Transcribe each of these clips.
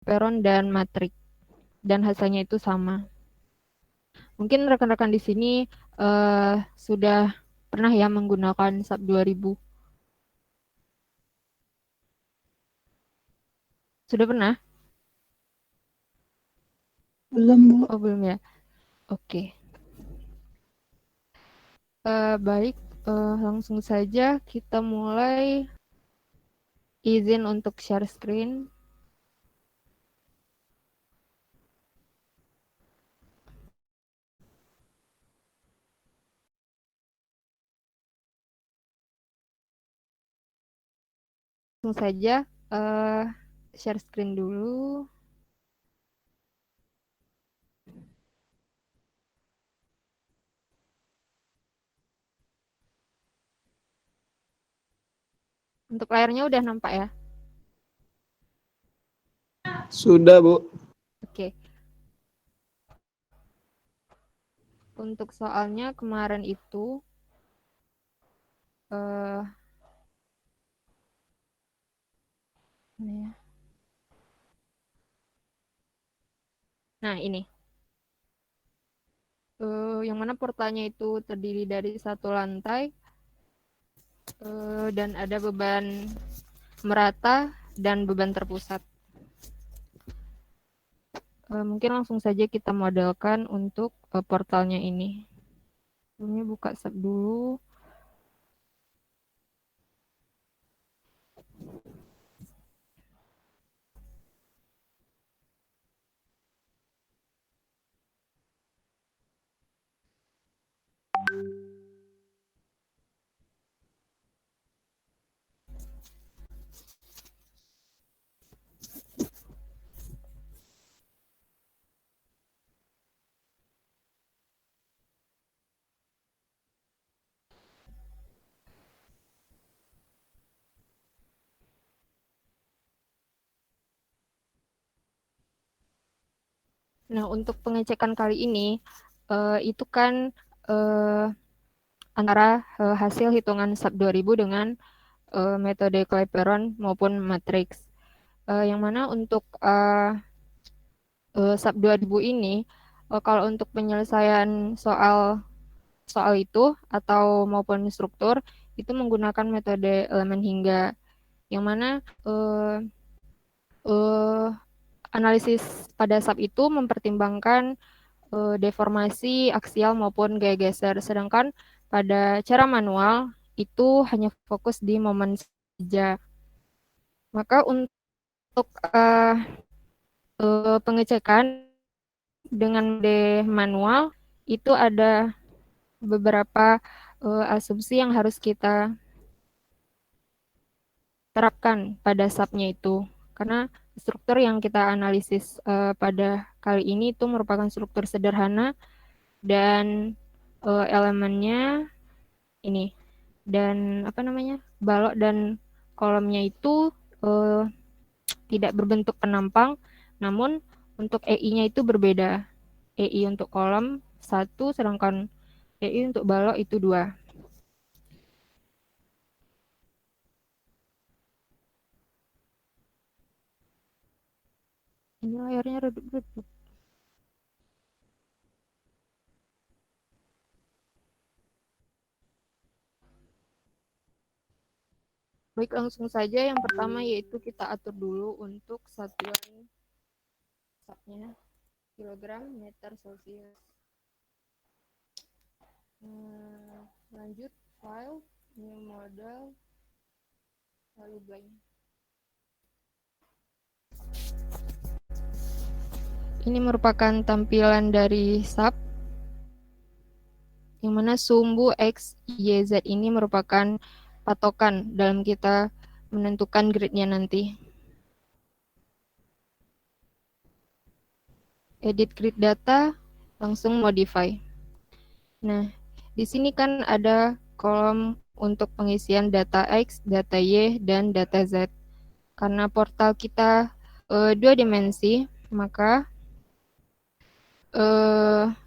peron dan matrik, dan hasilnya itu sama. Mungkin rekan-rekan di sini sudah pernah ya menggunakan SAP 2000. Sudah pernah? Belum, Bu. Oh, belum ya. Oke. Baik, langsung saja kita mulai. Izin untuk share screen. Langsung saja eh, share screen dulu. Untuk layarnya udah nampak ya? Sudah, Bu. Oke. Untuk soalnya kemarin itu eh ini ya. Nah, ini. Yang mana portalnya itu terdiri dari satu lantai dan ada beban merata dan beban terpusat. Mungkin langsung saja kita modelkan untuk portalnya ini. Ini buka SAP dulu. Nah, untuk pengecekan kali ini itu kan eh, antara hasil hitungan SAP 2000 dengan metode Clapeyron maupun matriks. Yang mana untuk SAP 2000 ini kalau untuk penyelesaian soal soal itu atau maupun struktur itu menggunakan metode elemen hingga, yang mana eh, eh, analisis pada SAP itu mempertimbangkan deformasi aksial maupun gaya geser. Sedangkan pada cara manual itu hanya fokus di momen saja. Maka untuk pengecekan dengan mode manual itu ada beberapa asumsi yang harus kita terapkan pada SAP-nya itu. Karena struktur yang kita analisis pada kali ini itu merupakan struktur sederhana dan elemennya ini, dan apa namanya, balok dan kolomnya itu eh, tidak berbentuk penampang, namun untuk EI-nya itu berbeda. EI untuk kolom satu, sedangkan EI untuk balok itu dua. Ini layarnya redup-redup. Baik, langsung saja yang pertama yaitu kita atur dulu untuk satuan SAP-nya, kilogram meter celcius. Lanjut, file, new model, lalu blank. Ini merupakan tampilan dari SAP, yang mana sumbu X, Y, Z ini merupakan patokan dalam kita menentukan grid-nya nanti. Edit grid data, langsung modify. Nah, di sini kan ada kolom untuk pengisian data X, data Y, dan data Z. Karena portal kita dua dimensi, maka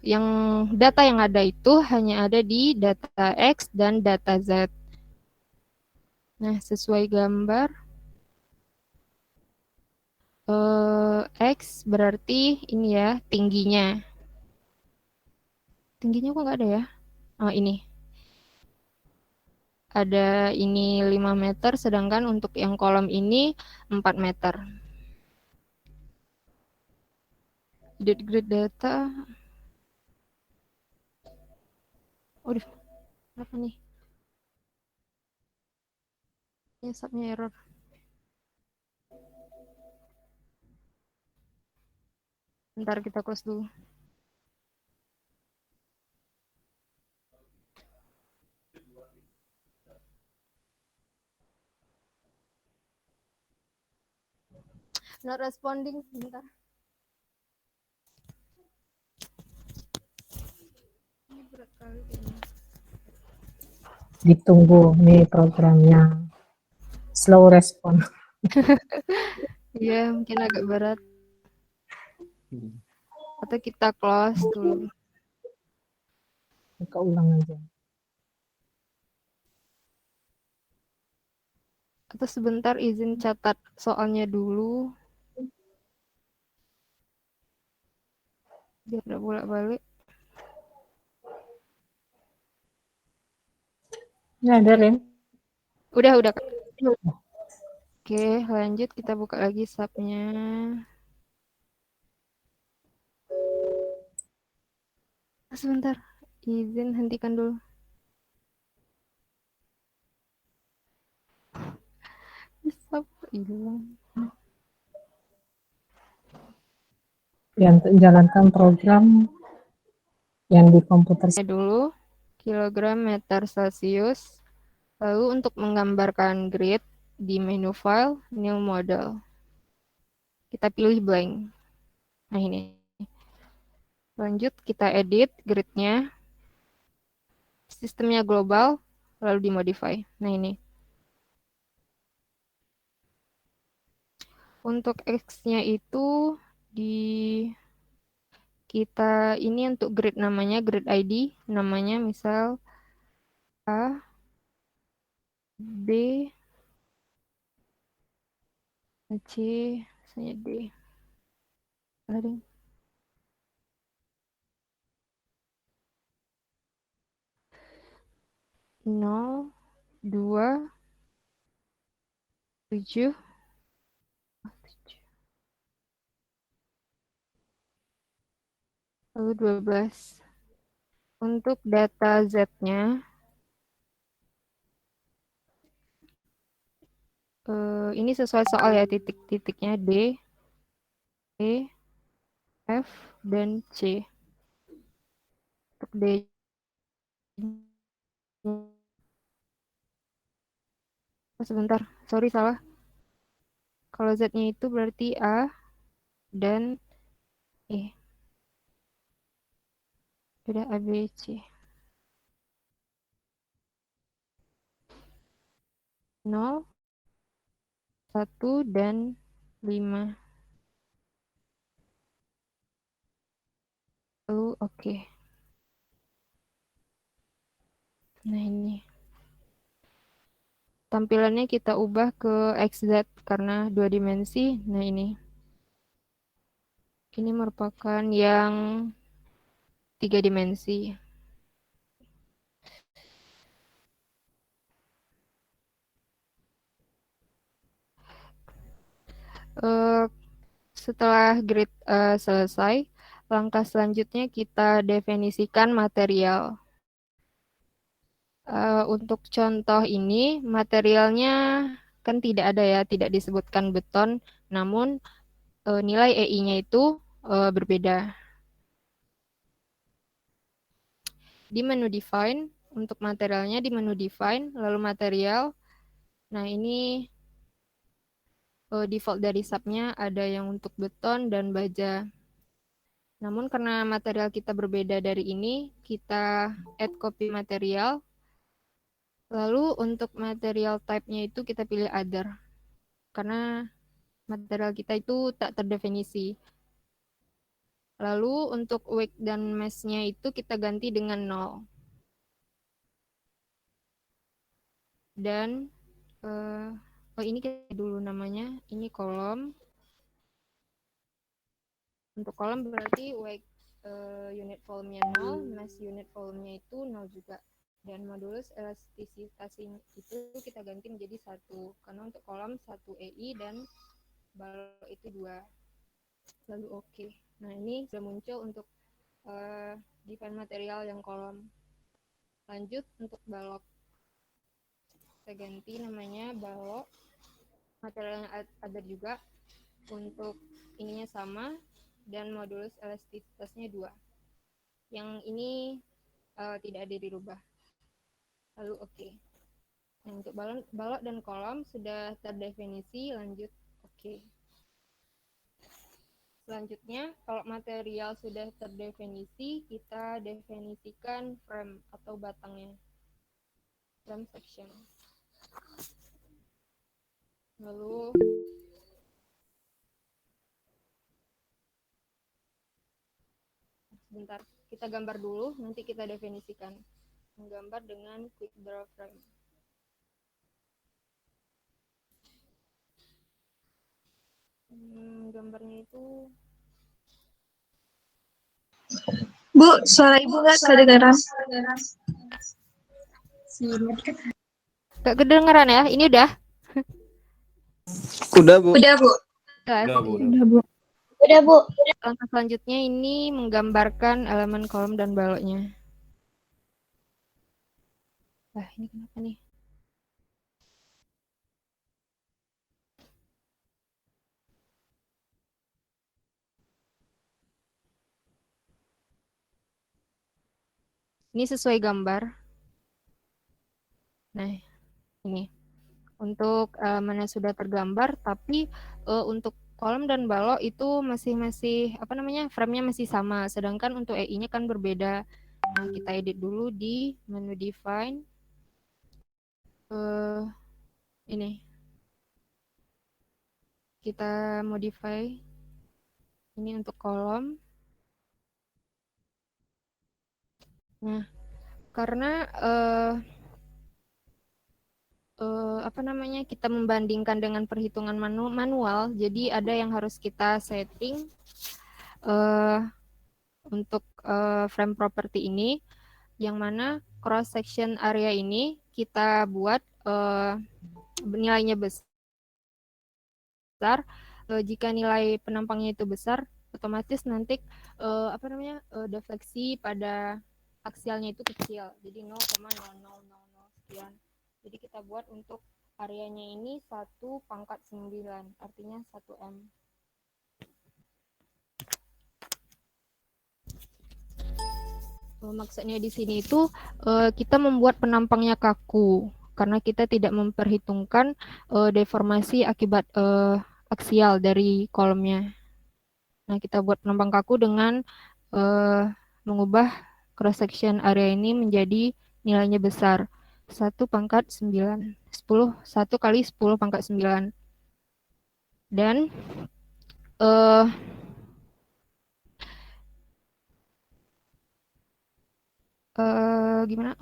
yang data yang ada itu hanya ada di data X dan data Z. Nah, sesuai gambar. X berarti ini ya tingginya. Tingginya kok nggak ada ya? Oh ini. Ada ini 5 meter, sedangkan untuk yang kolom ini 4 meter. Grid data. Waduh, apa nih? Nyesapnya error. Ntar kita close dulu. Not responding, bentar. Ini berat kali kayaknya. Ditunggu nih programnya slow respon. Iya, mungkin agak berat. Atau kita close dulu. Buka ulang aja. Atau sebentar izin catat soalnya dulu. Biar udah bolak-balik. Ya, ada Rin. Udah Kak. Oke, lanjut kita buka lagi subnya. Sebentar, izin hentikan dulu. Sub hilang. Ya, untuk menjalankan program yang di komputer. Dulu, kilogram meter Celsius. Lalu untuk menggambarkan grid di menu file, new model. Kita pilih blank. Nah ini. Lanjut kita edit gridnya. Sistemnya global, lalu dimodify. Nah ini. Untuk X-nya itu di kita ini untuk grid namanya grid ID, namanya misal A, B, C, misalnya D. Ada 0, 2, 7, lalu 12. Untuk data Z-nya, ini sesuai soal ya, titik-titiknya D, E, F, dan C. Untuk D, sebentar, sorry salah. Kalau Z-nya itu berarti A dan E. Udah A, B, C. 0, 1, dan 5. Lalu oke. Nah ini. Tampilannya kita ubah ke XZ karena 2 dimensi. Nah ini. Ini merupakan yang 3 dimensi. Eh, Setelah grid selesai, langkah selanjutnya kita definisikan material. Untuk contoh ini, materialnya kan tidak ada ya, tidak disebutkan beton, namun nilai EI-nya itu berbeda. Di menu define, untuk materialnya di menu define, lalu material. Nah ini default dari subnya ada yang untuk beton dan baja. Namun karena material kita berbeda dari ini, kita add copy material. Lalu untuk material type-nya itu kita pilih other. Karena material kita itu tak terdefinisi. Lalu untuk weight dan mass-nya itu kita ganti dengan 0. Dan oh ini kita dulu namanya, ini kolom. Untuk kolom berarti weight unit volume-nya 0, mass unit volume-nya itu 0 juga. Dan modulus elastisitas itu kita ganti menjadi 1. Karena untuk kolom 1 EI dan balok itu 2. Lalu oke. Nah, ini sudah muncul untuk define material yang kolom. Lanjut untuk balok. Kita ganti namanya balok. Materialnya ada juga. Untuk ininya sama dan modulus elastisitasnya 2. Yang ini tidak ada dirubah. Lalu oke. Nah, untuk balok dan kolom sudah terdefinisi, lanjut oke. Selanjutnya, kalau material sudah terdefinisi, kita definisikan frame atau batangnya. Frame section. Lalu sebentar, kita gambar dulu, nanti kita definisikan. Menggambar dengan quick draw frame. Gambarnya itu Bu, suara ibu nggak kedengaran? gak kedengeran ya? Ini udah? Udah, Bu. Udah, Bu. Udah, Bu. Udah, Bu. Langkah selanjutnya ini menggambarkan elemen kolom dan baloknya. Ini kenapa nih? Ini sesuai gambar. Nah, ini. Untuk mana sudah tergambar, tapi untuk kolom dan balok itu masih frame-nya masih sama. Sedangkan untuk EI-nya kan berbeda. Nah, kita edit dulu di menu define. Ini. Kita modify. Ini untuk kolom. Nah, karena kita membandingkan dengan perhitungan manual, jadi ada yang harus kita setting untuk frame property ini, yang mana cross section area ini kita buat nilainya besar. Jika nilai penampangnya itu besar, otomatis nanti defleksi pada aksialnya itu kecil, jadi 0,0000 sekian. Jadi kita buat untuk areanya ini 1/9, artinya 1M. Maksudnya di sini itu kita membuat penampangnya kaku karena kita tidak memperhitungkan deformasi akibat aksial dari kolomnya. Nah, kita buat penampang kaku dengan mengubah cross section area ini menjadi nilainya besar. 1/9. 1 kali 10/9. Dan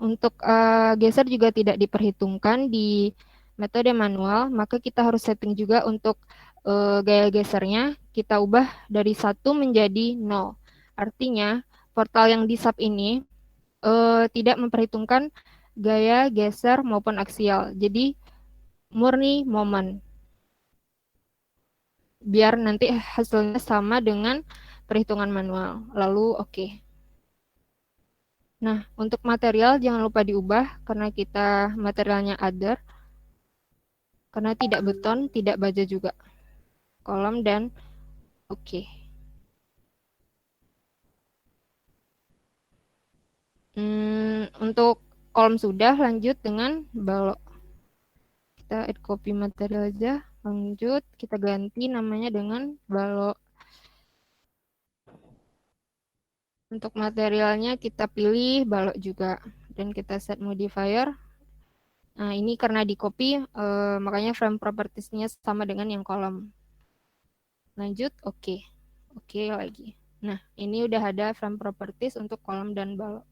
untuk geser juga tidak diperhitungkan di metode manual, maka kita harus setting juga untuk gaya gesernya, kita ubah dari 1 menjadi 0. Artinya, portal yang di sub ini tidak memperhitungkan gaya geser maupun aksial. Jadi, murni momen. Biar nanti hasilnya sama dengan perhitungan manual. Lalu, oke. Nah, untuk material jangan lupa diubah karena kita materialnya other. Karena tidak beton, tidak baja juga. Kolom dan oke. Untuk kolom sudah, lanjut dengan balok. Kita add copy material aja. Lanjut, kita ganti namanya dengan balok. Untuk materialnya kita pilih balok juga. Dan kita set modifier. Nah, ini karena di copy, makanya frame properties-nya sama dengan yang kolom. Lanjut, oke. Oke lagi. Nah, ini udah ada frame properties untuk kolom dan balok.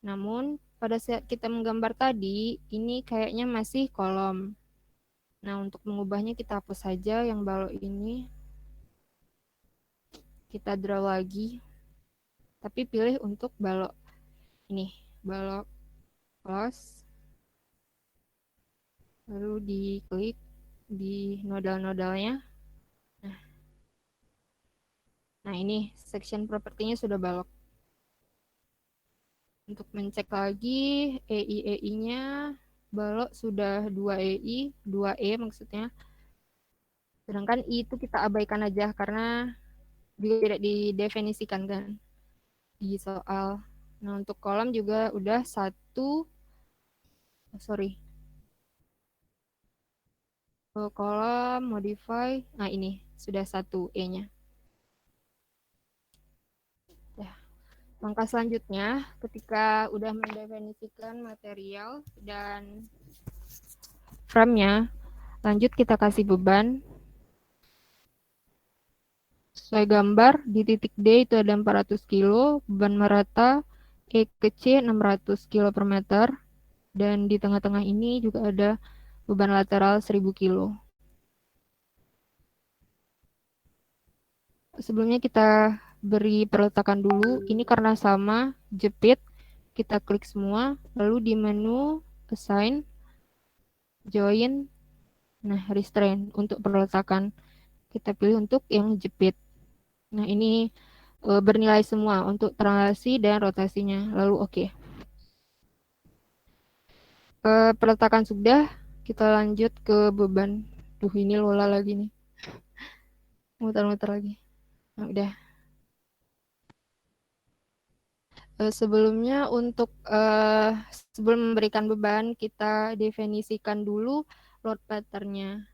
Namun, pada saat kita menggambar tadi, ini kayaknya masih kolom. Nah, untuk mengubahnya kita hapus saja yang balok ini. kita draw lagi, tapi pilih untuk balok ini, balok close, lalu diklik di nodal-nodalnya. Nah ini section propertinya sudah balok. Untuk mencek lagi EI-nya balok sudah 2 EI, 2E maksudnya. Sedangkan I itu kita abaikan aja karena juga tidak didefinisikan kan di soal. Nah untuk kolom juga udah kolom modify. Nah ini sudah 1 E-nya. Langkah selanjutnya, ketika udah mendefinisikan material dan frame-nya, lanjut kita kasih beban. Sesuai gambar, di titik D itu ada 400 kilo, beban merata E ke C 600 kilo per meter, dan di tengah-tengah ini juga ada beban lateral 1000 kilo. Sebelumnya kita beri perletakan dulu, ini karena sama, jepit, kita klik semua, lalu di menu assign, join, nah restrain untuk perletakan, kita pilih untuk yang jepit. Nah ini bernilai semua untuk translasi dan rotasinya, lalu oke. Peletakan sudah, kita lanjut ke beban. Ini Lola lagi nih, muter-muter lagi. Nah, udah. Sebelumnya untuk sebelum memberikan beban, kita definisikan dulu load pattern-nya.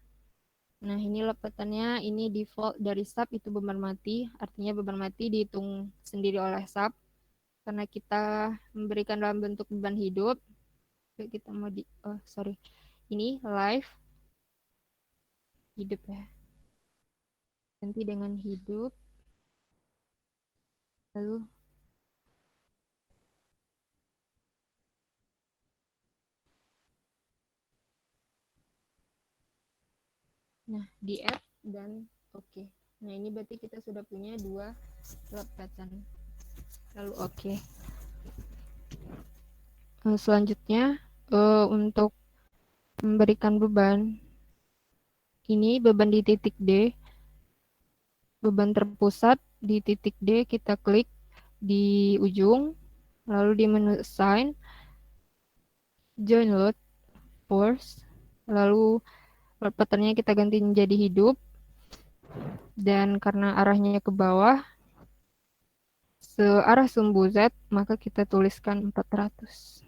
Nah, ini load pattern-nya, ini default dari sub itu beban mati, artinya beban mati dihitung sendiri oleh sub. Karena kita memberikan dalam bentuk beban hidup, kita mau ini live, hidup ya. Ganti dengan hidup, lalu nah di add dan oke. Nah ini berarti kita sudah punya 2 load pattern, lalu oke. Selanjutnya untuk memberikan beban, ini beban di titik D, beban terpusat di titik D, kita klik di ujung, lalu di menu assign, join load force, lalu load patternnya kita ganti menjadi hidup, dan karena arahnya ke bawah searah sumbu Z, maka kita tuliskan 400.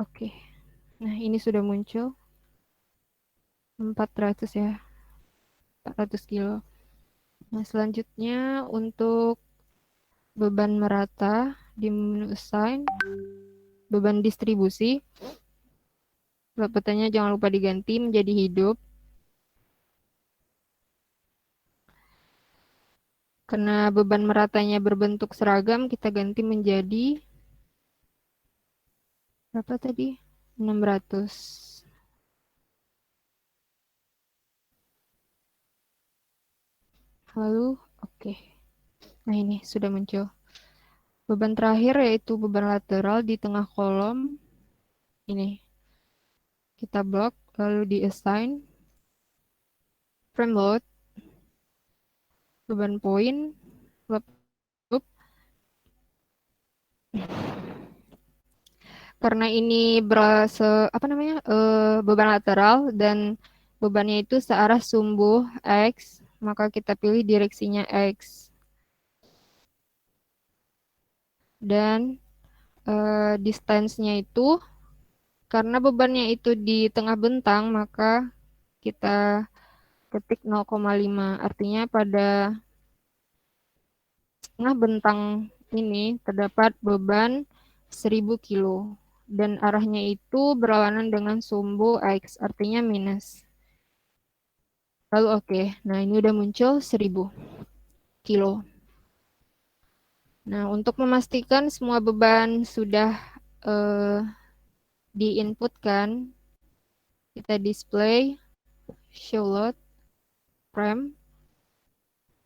Oke. Nah, ini sudah muncul 400 ya. 400 kilo. Nah, selanjutnya untuk beban merata di menu assign, beban distribusi, petanya jangan lupa diganti menjadi hidup. Karena beban meratanya berbentuk seragam, kita ganti menjadi berapa tadi? 600. Lalu, oke. Nah, ini sudah muncul. Beban terakhir yaitu beban lateral di tengah kolom. Ini. Kita blok, lalu di assign. Frame load. Beban point. Loop. Karena ini beban lateral dan bebannya itu searah sumbu X, maka kita pilih direksinya X. Dan distance-nya itu karena bebannya itu di tengah bentang, maka kita ketik 0,5. Artinya pada tengah bentang ini terdapat beban 1000 kilo. Dan arahnya itu berlawanan dengan sumbu X, artinya minus. Lalu oke. Nah ini udah muncul 1000 kilo. Nah untuk memastikan semua beban sudah diinputkan, kita display show load frame,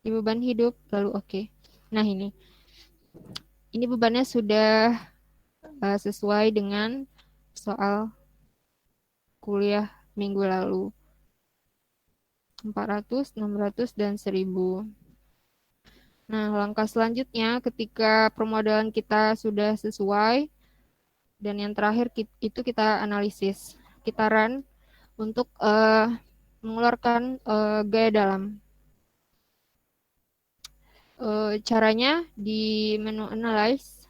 di beban hidup, lalu oke. Nah, ini bebannya sudah sesuai dengan soal kuliah minggu lalu. 400, 600, dan 1000. Nah, langkah selanjutnya ketika permodalan kita sudah sesuai, dan yang terakhir itu kita analisis. Kita run untuk mengeluarkan gaya dalam. Caranya di menu analyze,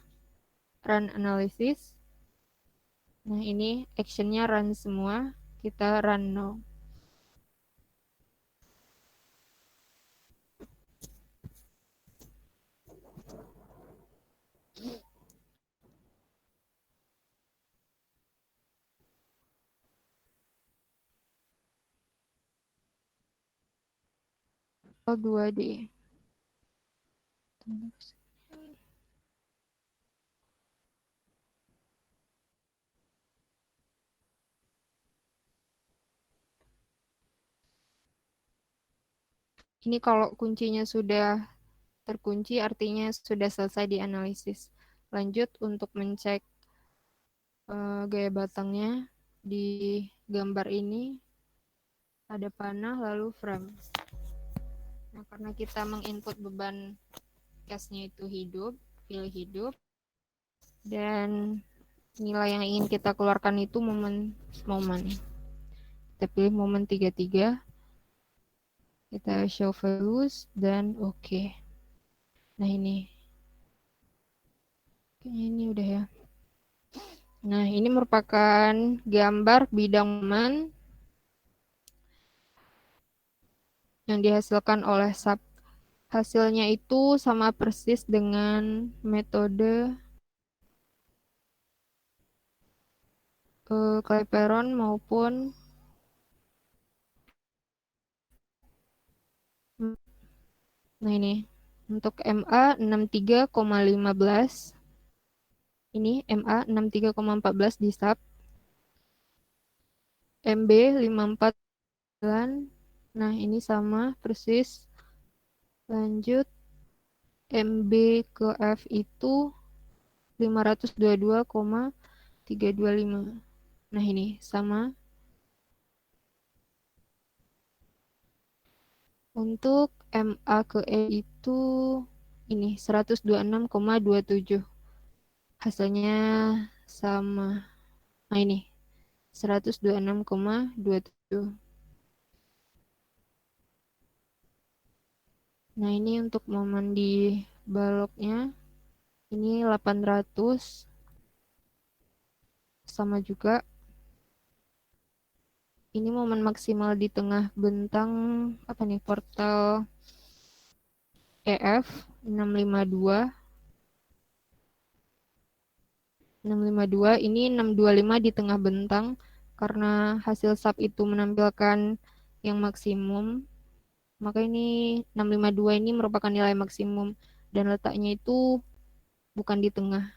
run analysis. Nah, ini actionnya run semua. Kita run now. Oh, 2D. Ini kalau kuncinya sudah terkunci, artinya sudah selesai dianalisis. Lanjut untuk mencek gaya batangnya di gambar ini ada panah lalu frame. Nah, karena kita menginput beban case-nya itu hidup, pilih hidup, dan nilai yang ingin kita keluarkan itu momen. Kita pilih momen 33, kita show values, dan oke. Nah, kayaknya ini udah ya. Nah, ini merupakan gambar bidang momen yang dihasilkan oleh SAP. Hasilnya itu sama persis dengan metode Clapeyron maupun nah, ini untuk MA 63,15, ini MA 63,14 di SAP, MB 549. Nah, ini sama persis. Lanjut MB ke F itu 522,325. Nah, ini sama. Untuk MA ke E itu ini 126,27. Hasilnya sama. Nah, ini 126,27. Nah, ini untuk momen di baloknya ini 800, sama juga. Ini momen maksimal di tengah bentang apa nih, portal EF 652. 652 ini 625 di tengah bentang karena hasil sub itu menampilkan yang maksimum, maka ini 652 ini merupakan nilai maksimum dan letaknya itu bukan di tengah.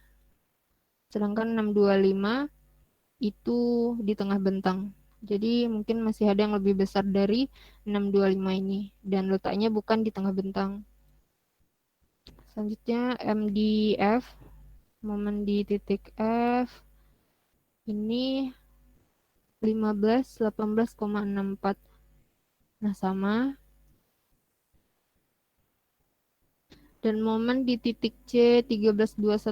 Sedangkan 625 itu di tengah bentang. Jadi mungkin masih ada yang lebih besar dari 625 ini dan letaknya bukan di tengah bentang. Selanjutnya MDF, momen di titik F ini 15 18,64. Nah, sama. Dan momen di titik C 1321,18.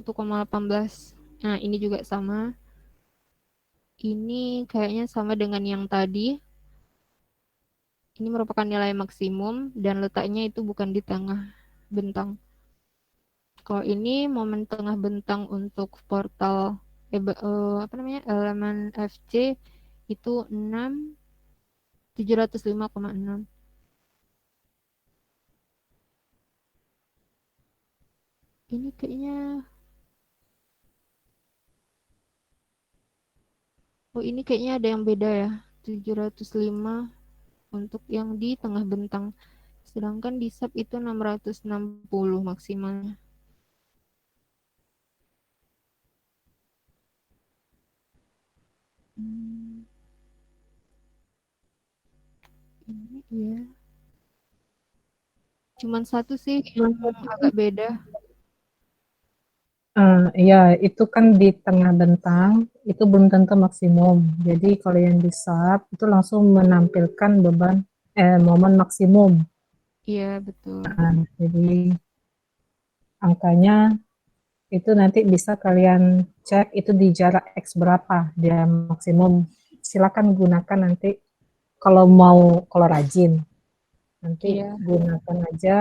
Nah, ini juga sama. Ini kayaknya sama dengan yang tadi. Ini merupakan nilai maksimum dan letaknya itu bukan di tengah bentang. Kalau ini momen tengah bentang untuk portal apa namanya, elemen FC itu 6 705,6. Ini kayaknya ini kayaknya ada yang beda ya. 705 untuk yang di tengah bentang. Sedangkan di sub itu 660 maksimalnya. Hmm, ini ya. Cuman satu sih yang agak beda. Ya, itu kan di tengah bentang, itu belum tentu maksimum. Jadi kalau yang di sub itu langsung menampilkan momen maksimum. Iya, betul. Jadi angkanya itu nanti bisa kalian cek itu di jarak X berapa dia maksimum. Silakan gunakan nanti kalau rajin. Nanti Iya. gunakan aja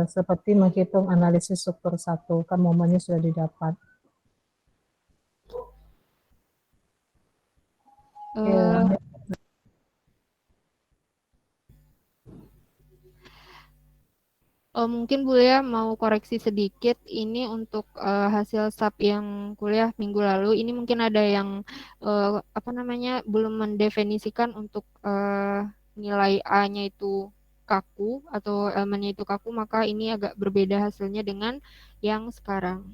seperti menghitung analisis struktur satu, kan momennya sudah didapat. Eh, Ya, Mungkin Bu ya mau koreksi sedikit ini untuk hasil SAP yang kuliah minggu lalu. Ini mungkin ada yang apa namanya belum mendefinisikan untuk nilai A-nya itu kaku atau elemennya itu kaku, maka ini agak berbeda hasilnya dengan yang sekarang.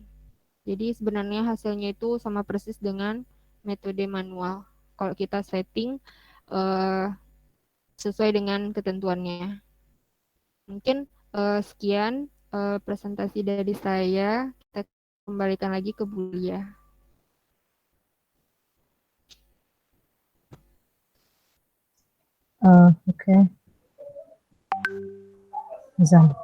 Jadi sebenarnya hasilnya itu sama persis dengan metode manual. Kalau kita setting eh, sesuai dengan ketentuannya. Mungkin sekian presentasi dari saya. Kita kembalikan lagi ke Bulia. oke. Zam.